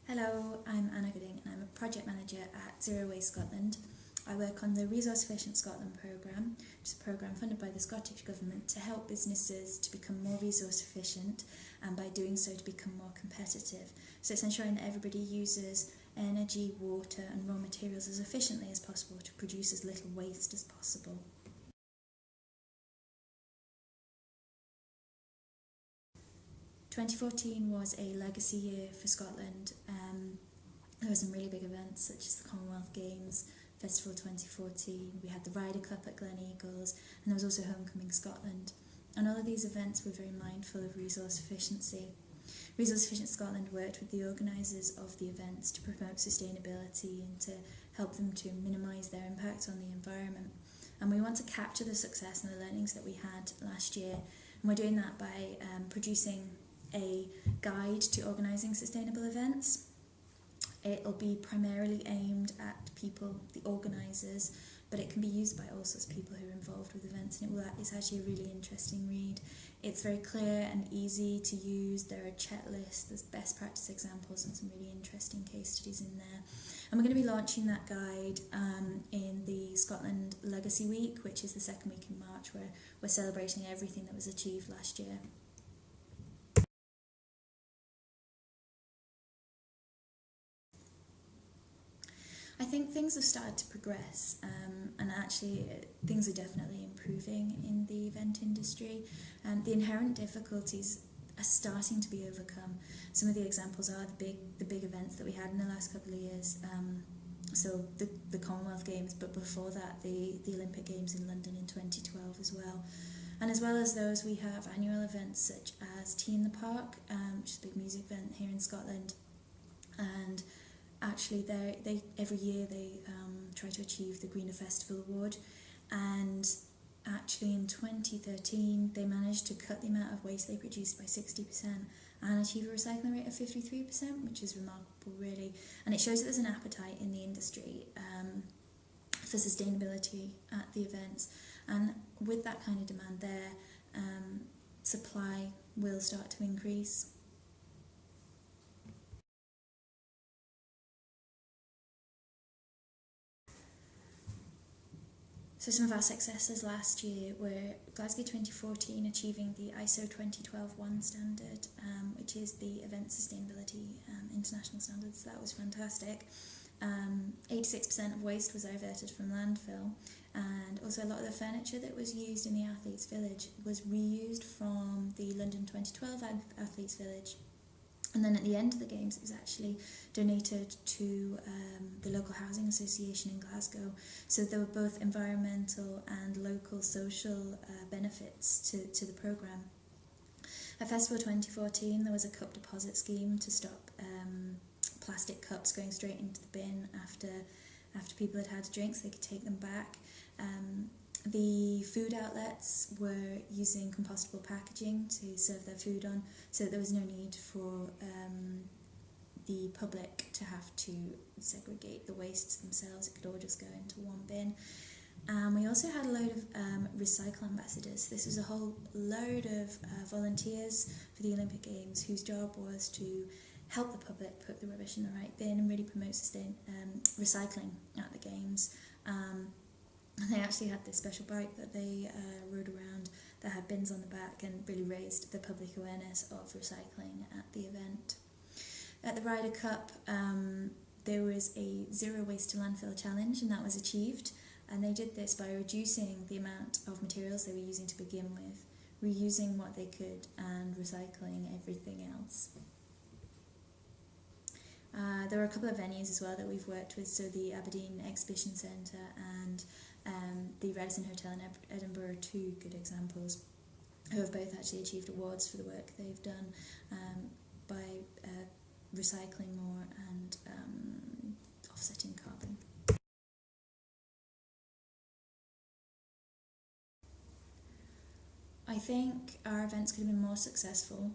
Hello, I'm Anna Gooding and I'm a project manager at Zero Waste Scotland. I work on the Resource Efficient Scotland programme, which is a programme funded by the Scottish Government to help businesses to become more resource efficient and by doing so to become more competitive. So it's ensuring that everybody uses energy, water and raw materials as efficiently as possible to produce as little waste as possible. "2014 was a legacy year for Scotland. There were some really big events such as the Commonwealth Games, Festival 2014, we had the Ryder Cup at Gleneagles, and there was also Homecoming Scotland. And all of these events were very mindful of resource efficiency. Resource Efficient Scotland worked with the organisers of the events to promote sustainability and to help them to minimise their impact on the environment. And we want to capture the success and the learnings that we had last year, and we're doing that by producing a guide to organising sustainable events. It'll be primarily aimed at people, the organisers, but it can be used by all sorts of people who are involved with events, and it's actually a really interesting read. It's very clear and easy to use. There are checklists, there's best practice examples and some really interesting case studies in there. And we're going to be launching that guide in the Scotland Legacy Week, which is the second week in March, where we're celebrating everything that was achieved last year. I think things have started to progress, and actually things are definitely improving in the event industry. The inherent difficulties are starting to be overcome. Some of the examples are the big events that we had in the last couple of years. So the Commonwealth Games, but before that the Olympic Games in London in 2012 as well. And as well as those, we have annual events such as Tea in the Park, which is a big music event here in Scotland. And actually, they every year they try to achieve the Greener Festival Award, and actually in 2013 they managed to cut the amount of waste they produced by 60% and achieve a recycling rate of 53%, which is remarkable really. And it shows that there's an appetite in the industry for sustainability at the events, and with that kind of demand there, supply will start to increase. So some of our successes last year were Glasgow 2014 achieving the ISO 2012-1 standard, which is the Event Sustainability International Standards. That was fantastic. 86% of waste was diverted from landfill, and also a lot of the furniture that was used in the Athletes Village was reused from the London 2012 Athletes Village. And then at the end of the Games, it was actually donated to the local housing association in Glasgow. So there were both environmental and local social benefits to the programme. At Festival 2014, there was a cup deposit scheme to stop plastic cups going straight into the bin after people had drinks. They could take them back. The food outlets were using compostable packaging to serve their food on, so there was no need for the public to have to segregate the wastes themselves. It could all just go into one bin. We also had a load of recycle ambassadors. This was a whole load of volunteers for the Olympic Games whose job was to help the public put the rubbish in the right bin and really promote recycling at the Games. And they actually had this special bike that they rode around that had bins on the back and really raised the public awareness of recycling at the event. At the Ryder Cup, there was a zero waste to landfill challenge, and that was achieved. And they did this by reducing the amount of materials they were using to begin with, reusing what they could, and recycling everything else. There were a couple of venues as well that we've worked with, so the Aberdeen Exhibition Centre and the Radisson Hotel in Edinburgh are two good examples who have both actually achieved awards for the work they've done by recycling more and offsetting carbon. I think our events could have been more successful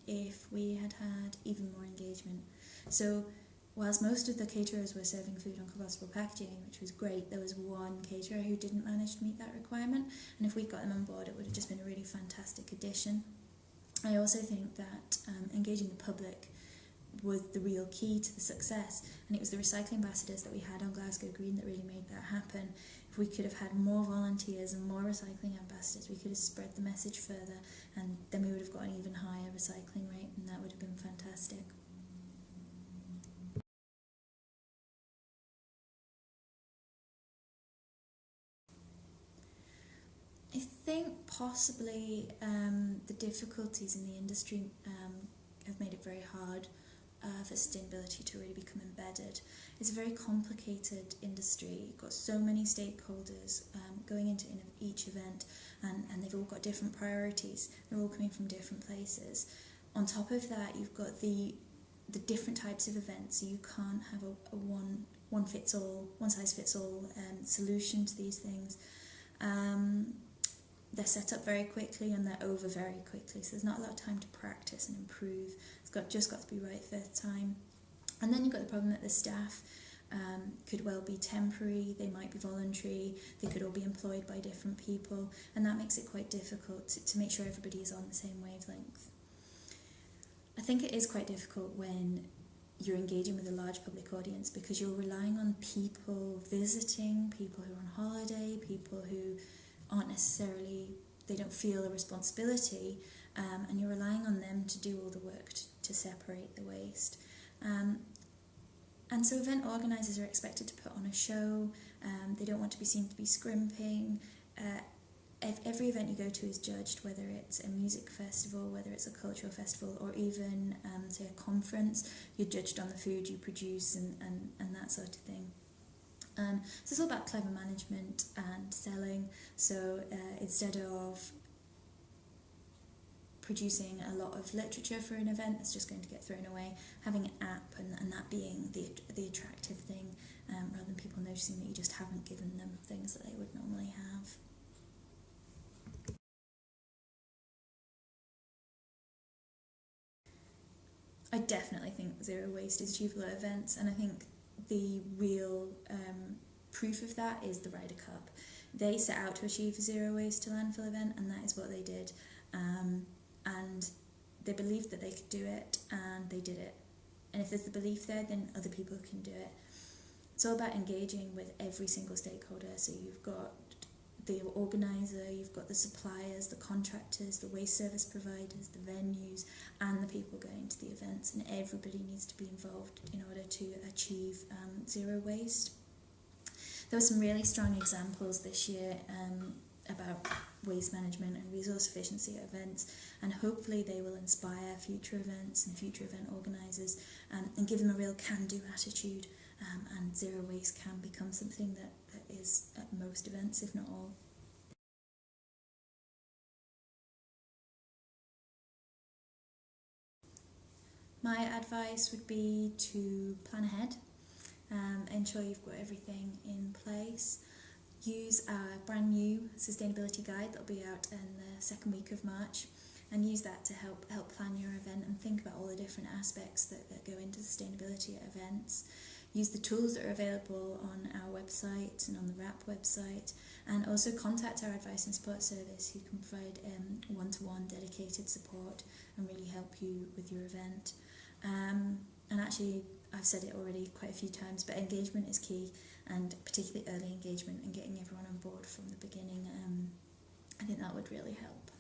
if we had had even more engagement. So whilst most of the caterers were serving food on compostable packaging, which was great, there was one caterer who didn't manage to meet that requirement, and if we'd got them on board, it would have just been a really fantastic addition. I also think that engaging the public was the real key to the success, and it was the recycling ambassadors that we had on Glasgow Green that really made that happen. If we could have had more volunteers and more recycling ambassadors, we could have spread the message further, and then we would have got an even higher recycling rate, and that would have been fantastic. I think possibly the difficulties in the industry have made it very hard for sustainability to really become embedded. It's a very complicated industry. You've got so many stakeholders going into each event, and they've all got different priorities. They're all coming from different places. On top of that, you've got the different types of events, so you can't have a one size fits all solution to these things. They're set up very quickly and they're over very quickly, so there's not a lot of time to practice and improve. It's just got to be right first time. And then you've got the problem that the staff could well be temporary, they might be voluntary, they could all be employed by different people, and that makes it quite difficult to make sure everybody is on the same wavelength. I think it is quite difficult when you're engaging with a large public audience, because you're relying on people visiting, people who are on holiday, people who aren't necessarily, they don't feel a responsibility, and you're relying on them to do all the work to separate the waste. And so event organisers are expected to put on a show, they don't want to be seen to be scrimping. Every event you go to is judged, whether it's a music festival, whether it's a cultural festival, or even, say, a conference. You're judged on the food you produce and that sort of thing. So it's all about clever management and selling. So instead of producing a lot of literature for an event that's just going to get thrown away, having an app and that being the attractive thing, rather than people noticing that you just haven't given them things that they would normally have. I definitely think zero waste is achievable at events, and I think the real proof of that is the Ryder Cup. They set out to achieve a zero waste to landfill event, and that is what they did. And they believed that they could do it, and they did it. And if there's the belief there, then other people can do it. It's all about engaging with every single stakeholder. So you've got the organiser, you've got the suppliers, the contractors, the waste service providers, the venues, and the people going to the events, and everybody needs to be involved in order to achieve zero waste. There were some really strong examples this year about waste management and resource efficiency at events, and hopefully they will inspire future events and future event organisers and give them a real can-do attitude, and zero waste can become something that is at most events, if not all. My advice would be to plan ahead, ensure you've got everything in place. Use our brand new sustainability guide that'll be out in the second week of March, and use that to help plan your event and think about all the different aspects that go into sustainability at events. Use the tools that are available on our website and on the WRAP website, and also contact our advice and support service, who can provide one-to-one dedicated support and really help you with your event. And actually, I've said it already quite a few times, but engagement is key, and particularly early engagement and getting everyone on board from the beginning. I think that would really help.